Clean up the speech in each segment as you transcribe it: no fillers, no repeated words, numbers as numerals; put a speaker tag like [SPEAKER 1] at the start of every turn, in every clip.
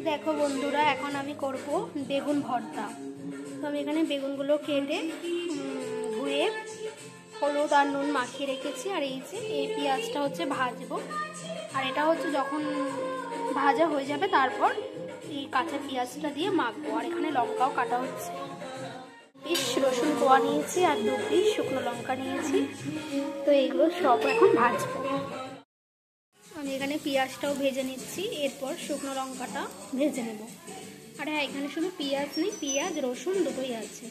[SPEAKER 1] দেখো বন্ধুরা, এখন আমি করব বেগুন ভর্তা। তো আমি এখানে বেগুনগুলো কেটে ধুয়ে হলুদ আর নুন মাখিয়ে রেখেছি। আর এই যে এই পেঁয়াজটা হচ্ছে ভাজবো। আর এটা হচ্ছে যখন ভাজা হয়ে যাবে তারপর এই কাঁচা পেঁয়াজটা দিয়ে মাখবো। আর এখানে লঙ্কাও কাটা হচ্ছে, পিস রসুন কোয়া নিয়েছি আর 2 পিস শুকনো লঙ্কা নিয়েছি। তো এইগুলো সব এখন ভাজবো। আমি এখানে পেঁয়াজটাও ভেজে নিচ্ছি, এরপর শুকনো লঙ্কাটা ভেজে নেব। আর হ্যাঁ, এখানে শুধু পেঁয়াজ নেই, পেঁয়াজ রসুন দুটোই আছে।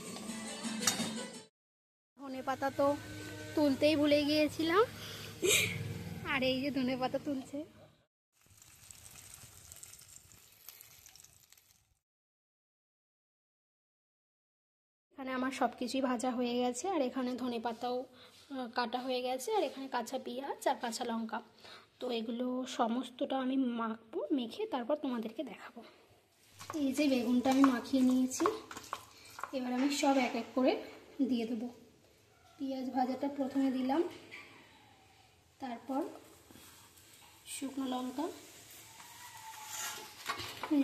[SPEAKER 1] ধনেপাতা তো তুলতেই ভুলে গিয়েছিলাম, আর এই যে ধনেপাতা তুলছে। এখানে আমার সব কিছুই ভাজা হয়ে গেছে, আর এখানে ধনেপাতাও কাটা হয়ে গেছে, আর এখানে কাঁচা পেঁয়াজ আর কাঁচা লঙ্কা। তো এগুলো সমস্তটা আমি মাখবো, মেখে তারপর তোমাদেরকে দেখাবো। এই যে বেগুনটা আমি মাখিয়ে নিয়েছি, এবার আমি সব এক এক করে দিয়ে দেবো। পেঁয়াজ ভাজাটা প্রথমে দিলাম, তারপর শুকনো লঙ্কা,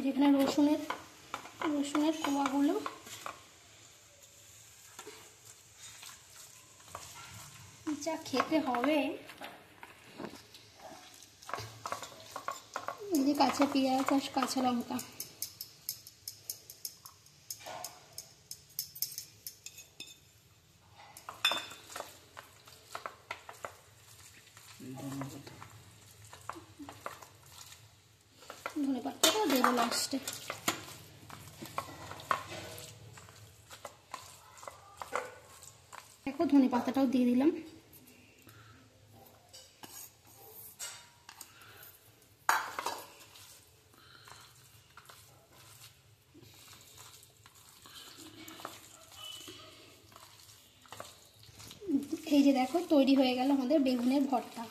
[SPEAKER 1] যেখানে রসুনের কোয়াগুলো, যা খেতে হবে। এই যে কাঁচা পেঁয়াজ আর কাঁচা লঙ্কা, ধনেপাতাটা দেবো লাস্টে। দেখো ধনেপাতাটাও দিয়ে দিলাম। এই যে দেখো তৈরি হয়ে গেল আমাদের বেগুনের ভর্তা।